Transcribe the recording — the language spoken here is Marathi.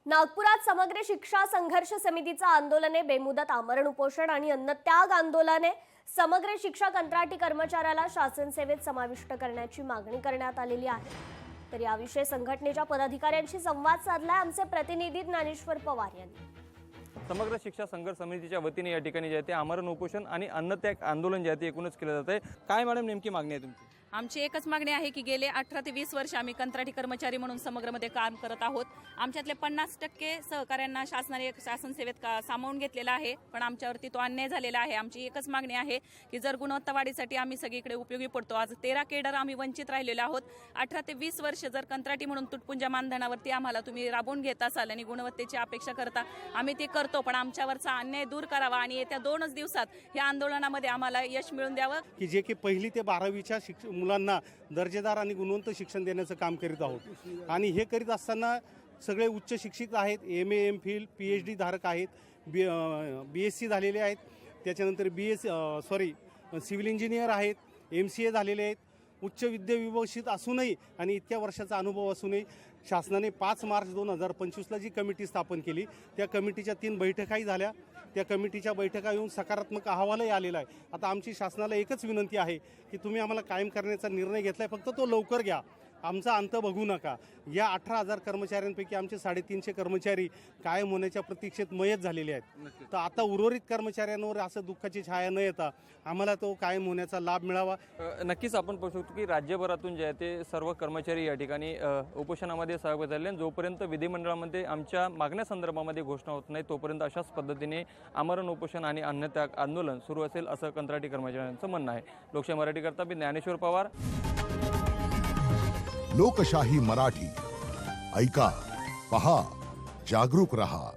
नागपुरात समग्र शिक्षा संघर्ष समितीचं आंदोलने बेमुदत आमरण उपोषण आणि अन्नत्याग आंदोलने समग्र शिक्षा कंत्राटी कर्मचाऱ्याला शासन सेवेत समाविष्ट करण्याची मागणी करण्यात आलेली आहे। तर याविषयी संघटनेच्या पदाधिकाऱ्यांशी संवाद साधलाय आमचे प्रतिनिधी ज्ञानेश्वर पवार यांनी। समग्र शिक्षा संघर्ष समितीच्या वतीने या ठिकाणी जे आहे ते आमरण उपोषण आणि अन्नत्याग आंदोलन जे आहे ते एकूणच केलं जात आहे। काय मॅडम नेमकी मागणी आहे तुमची? आमची एकच मागणी आहे की गेले 18 ते 20 वर्ष आम्ही कंत्राटी कर्मचारी म्हणून समग्रमध्ये काम करत आहोत। आमच्यातले 50% सहकाऱ्यांना शासनाने शासन सेवेत सामावून घेतलेला आहे, पण आमच्यावरती तो अन्याय झालेला आहे। आमची एकच मागणी आहे की जर गुणवत्ता वाढीसाठी आम्ही सगळीकडे उपयोगी पडतो। आज 13 केडर आम्ही वंचित राहिलेलो आहोत। 18 ते 20 वर्ष जर कंत्राटी म्हणून तुटपुंजा मानधनावरती आम्हाला तुम्ही राबवून घेत असाल आणि गुणवत्तेची अपेक्षा करता, आम्ही ते करतो, पण आमच्यावरचा अन्याय दूर करावा आणि येत्या 2 दिवसात या आंदोलनामध्ये आम्हाला यश मिळवून द्यावं की जे की पहिली ते 12वीच्या मुलांना दर्जेदार आणि गुणवंत शिक्षण देण्याचं काम करीत आहोत। आणि हे करीत असताना सगळे उच्च शिक्षित आहेत, MA MPhil PhD धारक आहेत, BSc झालेले आहेत, त्याच्यानंतर सिव्हिल इंजिनियर आहेत, MCA झालेले आहेत, उच्च विद्याविभूषित असूनही आणि इतक्या वर्षाचा अनुभव असूनही शासनाने 5 मार्च 2025ला जी कमिटी स्थापन केली त्या कमिटीच्या 3 बैठकाही झाल्या। त्या कमिटीच्या बैठका येऊन सकारात्मक अहवालही आलेला आहे। आता आमची शासनाला एकच विनंती आहे की तुम्ही आम्हाला कायम करण्याचा निर्णय घेतलाय, फक्त तो लवकर घ्या, आमचा अंत बघू नका। या 18,000 कर्मचाऱ्यांपैकी आमचे 350 कर्मचारी कायम होण्याच्या प्रतीक्षेत मयत झालेले आहेत। तर आता उर्वरित कर्मचाऱ्यांवर असं दुःखाची छाया न येता आम्हाला तो कायम होण्याचा लाभ मिळावा। नक्कीच आपण पाहू शकतो की राज्यभरातून जे आहे ते सर्व कर्मचारी या ठिकाणी उपोषणामध्ये सहभागी झाले आणि जोपर्यंत विधिमंडळामध्ये आमच्या मागण्यासंदर्भामध्ये घोषणा होत नाही तोपर्यंत अशाच पद्धतीने आमरण उपोषण आणि अन्नत्याग आंदोलन सुरू असेल असं कंत्राटी कर्मचाऱ्यांचं म्हणणं आहे। लोकशाही मराठीकरता मी ज्ञानेश्वर पवार। लोकशाही मराठी ऐका, पहा, जागरूक रहा।